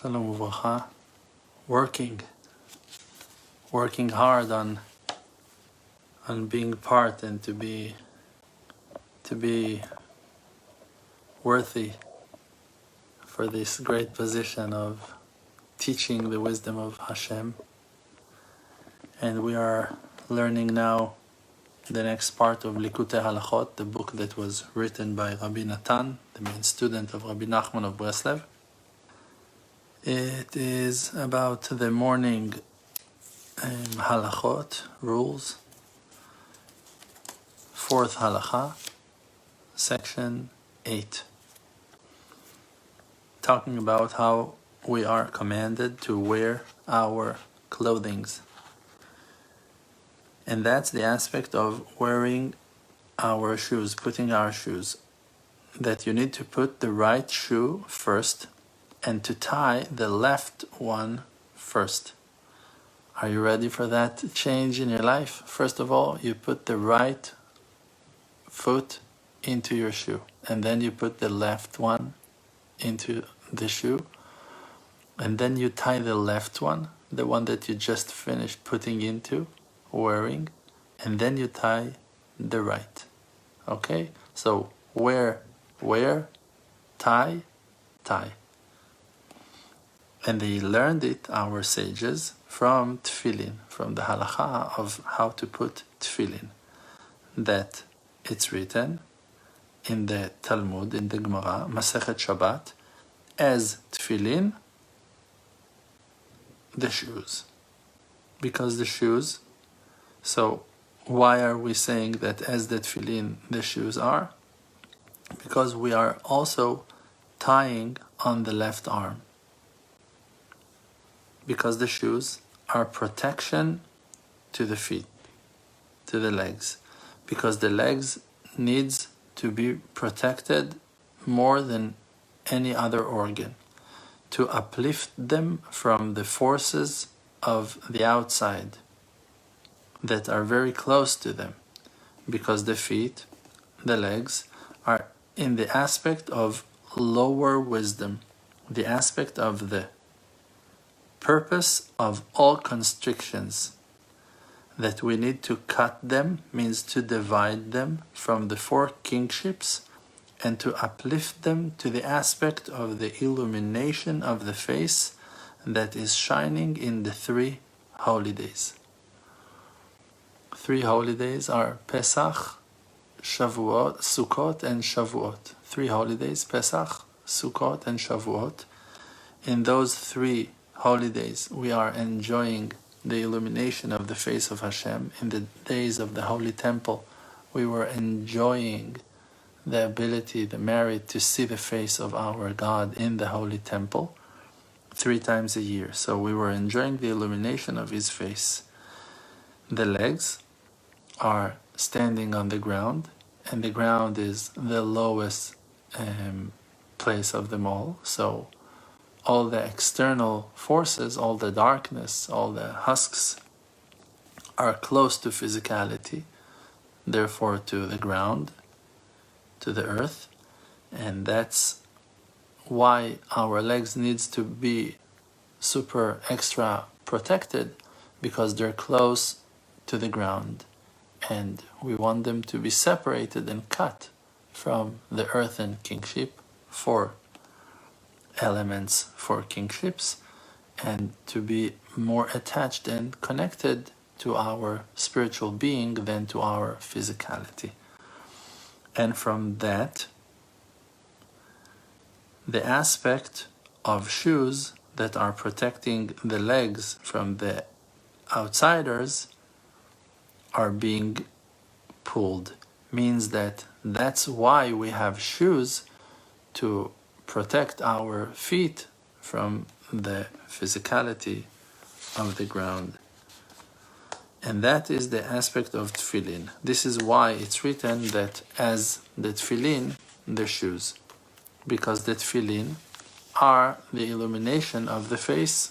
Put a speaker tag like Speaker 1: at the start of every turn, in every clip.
Speaker 1: Shalom uvracha. Working hard on being part and to be worthy for this great position of teaching the wisdom of Hashem. And we are learning now the next part of Lekutei Halachot, the book that was written by Rabbi Natan, the main student of Rabbi Nachman of Breslev. It is about the morning halachot, rules. Fourth halacha, section 8. Talking about how we are commanded to wear our clothings. And that's the aspect of wearing our shoes, putting our shoes. That you need to put the right shoe first and to tie the left one first. Are you ready for that change in your life? First of all, you put the right foot into your shoe, and then you put the left one into the shoe, and then you tie the left one, the one that you just finished putting into, wearing, and then you tie the right. Okay? So wear, tie. And they learned it, our sages, from tefillin, from the halacha of how to put tefillin. That it's written in the Talmud, in the Gemara, Masechet Shabbat, as tefillin, the shoes. Because the shoes, so why are we saying that as the tefillin, the shoes are? Because we are also tying on the left arm. Because the shoes are protection to the feet, to the legs. Because the legs needs to be protected more than any other organ, to uplift them from the forces of the outside that are very close to them. Because the feet, the legs, are in the aspect of lower wisdom, the aspect of the purpose of all constrictions, that we need to cut them, means to divide them from the four kingships and to uplift them to the aspect of the illumination of the face that is shining in the 3 holy days. 3 holy days are Pesach, Shavuot, Sukkot and Shavuot. 3 holidays, Pesach, Sukkot and Shavuot. In those 3 holidays, we are enjoying the illumination of the face of Hashem. In the days of the Holy Temple, we were enjoying the ability, the merit to see the face of our God in the Holy Temple 3 times a year. So we were enjoying the illumination of His face. The legs are standing on the ground, and the ground is the lowest place of them all. So all the external forces, all the darkness, all the husks are close to physicality, therefore to the ground, to the earth, and that's why our legs needs to be super extra protected, because they're close to the ground, and we want them to be separated and cut from the earth and kingship, 4 elements for kingships, and to be more attached and connected to our spiritual being than to our physicality. And from that, the aspect of shoes that are protecting the legs from the outsiders are being pulled. Means that that's why we have shoes, to protect our feet from the physicality of the ground. And that is the aspect of tefillin. This is why it's written that as the tefillin, the shoes. Because the tefillin are the illumination of the face.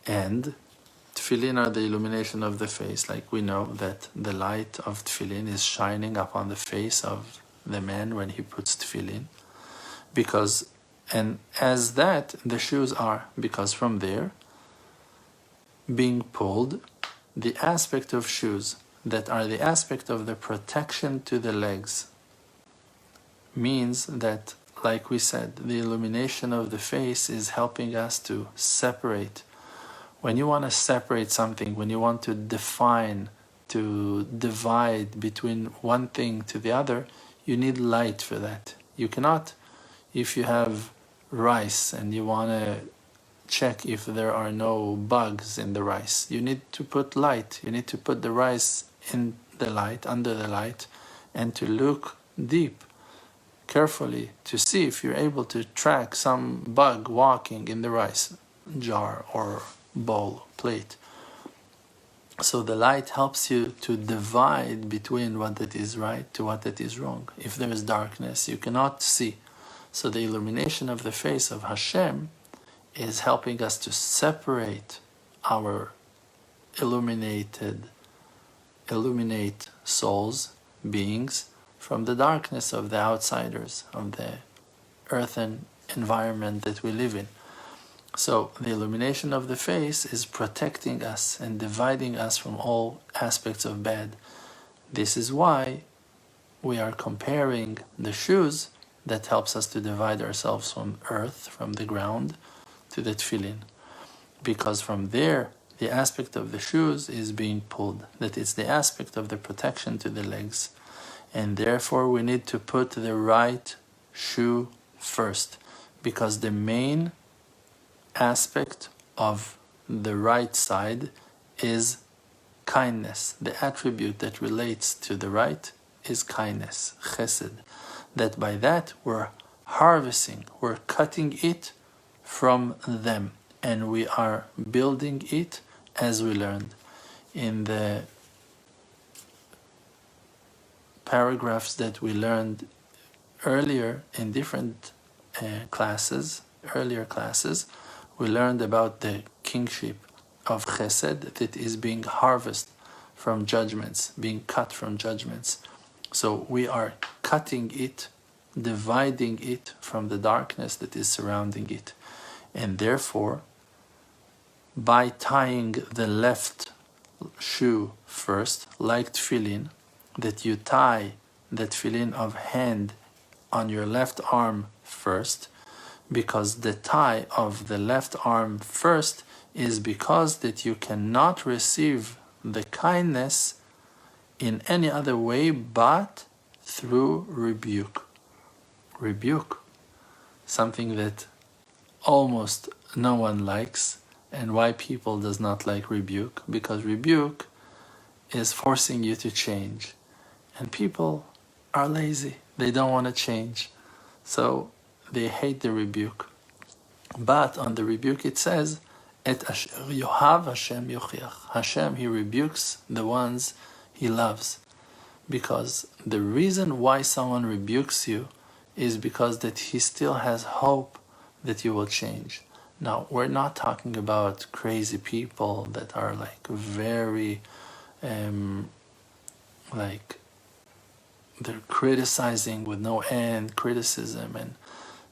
Speaker 1: And tefillin are the illumination of the face. Like we know that the light of tefillin is shining upon the face of the man when he puts tefillin. And as that, the shoes are, because from there, being pulled, the aspect of shoes that are the aspect of the protection to the legs means that, like we said, the illumination of the face is helping us to separate. When you want to separate something, when you want to define, to divide between one thing to the other, you need light for that. You cannot, if you have rice and you want to check if there are no bugs in the rice, you need to put light. You need to put the rice in the light, under the light, and to look deep, carefully, to see if you're able to track some bug walking in the rice jar or bowl, plate. So the light helps you to divide between what that is right to what that is wrong. If there is darkness, you cannot see. So the illumination of the face of Hashem is helping us to separate our illuminate souls, beings, from the darkness of the outsiders, of the earthen environment that we live in. So the illumination of the face is protecting us and dividing us from all aspects of bad. This is why we are comparing the shoes that helps us to divide ourselves from earth, from the ground, to the tefillin. Because from there, the aspect of the shoes is being pulled. That is the aspect of the protection to the legs. And therefore we need to put the right shoe first. Because the main aspect of the right side is kindness. The attribute that relates to the right is kindness, chesed. That by that we're harvesting, we're cutting it from them, and we are building it as we learned. In the paragraphs that we learned earlier in different earlier classes, we learned about the kingship of chesed that is being harvested from judgments, being cut from judgments. So we are cutting it, dividing it from the darkness that is surrounding it. And therefore, by tying the left shoe first, like tefillin, that you tie the tefillin of hand on your left arm first, because the tie of the left arm first is because that you cannot receive the kindness in any other way but through rebuke. Rebuke, something that almost no one likes. And why people does not like rebuke? Because rebuke is forcing you to change. And people are lazy. They don't want to change. So they hate the rebuke. But on the rebuke it says, Et asher yohav Hashem yochiach. Hashem, He rebukes the ones He loves. Because the reason why someone rebukes you is because that he still has hope that you will change. Now, we're not talking about crazy people that are like very, like they're criticizing with no end, criticism, and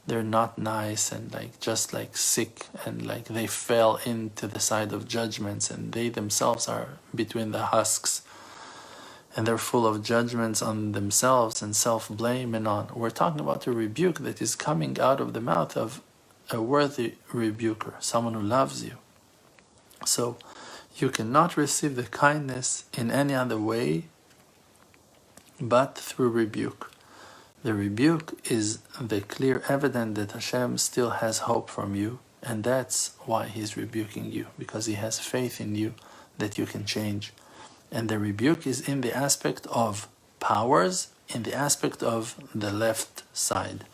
Speaker 1: they're not nice and like just like sick, and like they fell into the side of judgments and they themselves are between the husks and they're full of judgments on themselves and self-blame and on. We're talking about a rebuke that is coming out of the mouth of a worthy rebuker, someone who loves you. So you cannot receive the kindness in any other way but through rebuke. The rebuke is the clear evidence that Hashem still has hope from you, and that's why He's rebuking you, because He has faith in you that you can change. And the rebuke is in the aspect of powers, in the aspect of the left side.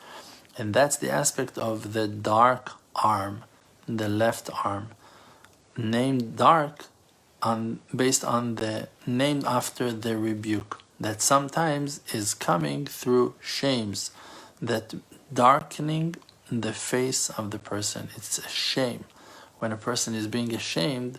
Speaker 1: And that's the aspect of the dark arm, the left arm, named dark based on the name after the rebuke, that sometimes is coming through shames, that darkening the face of the person. It's a shame. When a person is being ashamed,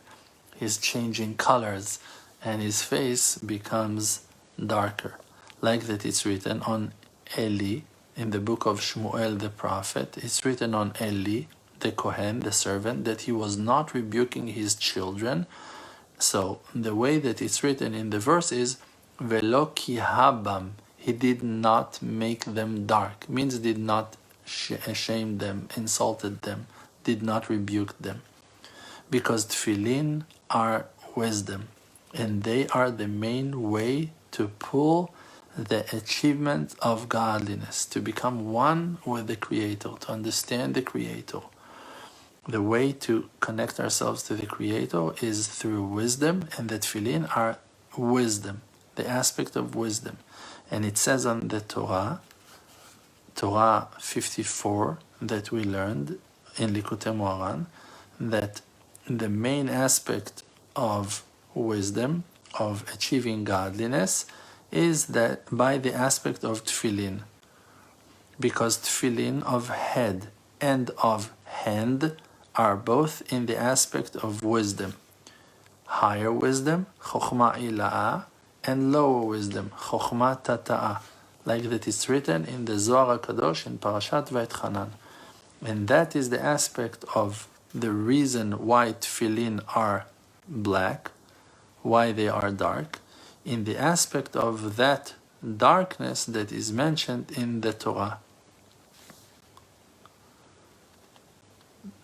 Speaker 1: he's changing colors and his face becomes darker. Like that it's written on Eli, in the book of Shmuel the prophet, it's written on Eli, the Kohen, the servant, that he was not rebuking his children. So the way that it's written in the verse is Velo ki habam, he did not make them dark, means did not shame them, insulted them, did not rebuke them. Because tefillin are wisdom, and they are the main way to pull the achievement of godliness, to become one with the Creator, to understand the Creator. The way to connect ourselves to the Creator is through wisdom, and the tefillin are wisdom, the aspect of wisdom. And it says on the Torah 54 that we learned in Lekutei Moharan, that the main aspect of wisdom, of achieving godliness, is that by the aspect of tefillin. Because tefillin of head and of hand are both in the aspect of wisdom. Higher wisdom, chokhmah ila'ah, and lower wisdom, chokhmah tata'ah, like that is written in the Zohar HaKadosh in Parashat Va'etchanan. And that is the aspect of the reason why tefillin are black, why they are dark, in the aspect of that darkness that is mentioned in the Torah.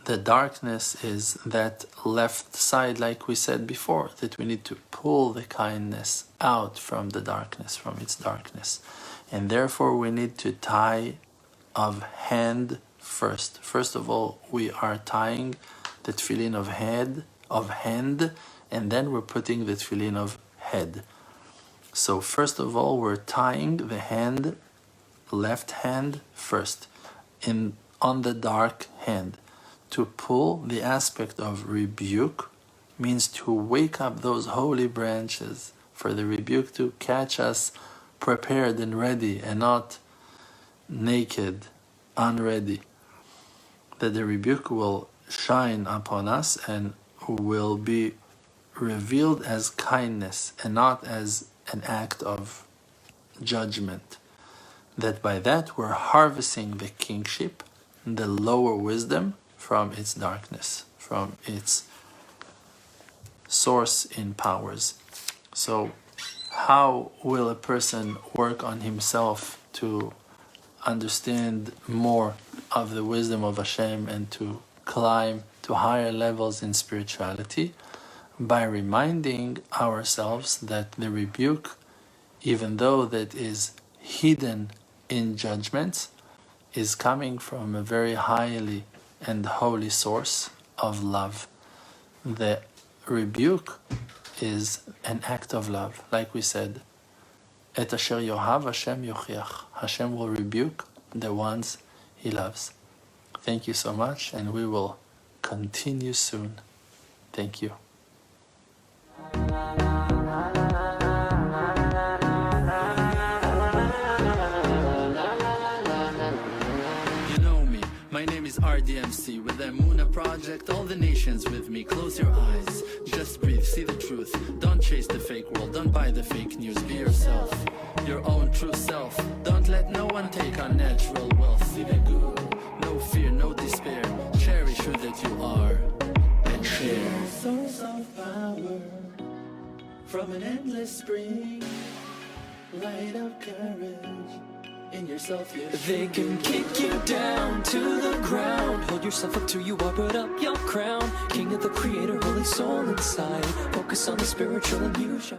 Speaker 1: The darkness is that left side, like we said before, that we need to pull the kindness out from the darkness, from its darkness. And therefore we need to tie of hand first. First of all, we are tying the tefillin of hand, and then we're putting the tefillin of head. So first of all, we're tying the hand, left hand first, on the dark hand. To pull the aspect of rebuke means to wake up those holy branches, for the rebuke to catch us prepared and ready, and not naked, unready. That the rebuke will shine upon us and will be revealed as kindness and not as an act of judgment. That by that we're harvesting the kingship, the lower wisdom, from its darkness, from its source in powers. So how will a person work on himself to understand more of the wisdom of Hashem and to climb to higher levels in spirituality? By reminding ourselves that the rebuke, even though that is hidden in judgments, is coming from a very highly and holy source of love. The rebuke is an act of love. Like we said, Et asher yohav Hashem yochiach. Hashem will rebuke the ones He loves. Thank you so much, and we will continue soon. Thank you. My name is RDMC with the Emunah Project, all the nations with me. Close your eyes, just breathe, see the truth. Don't chase the fake world, don't buy the fake news. Be yourself, your own true self. Don't let no one take our natural wealth. See the good, no fear, no despair. Cherish who that you are and share. Source of power from an endless spring. Light of courage in yourself, yes. They can kick you down to the ground. Hold yourself up till you are, put up your crown. King of the Creator, holy soul inside. Focus on the spiritual and you shall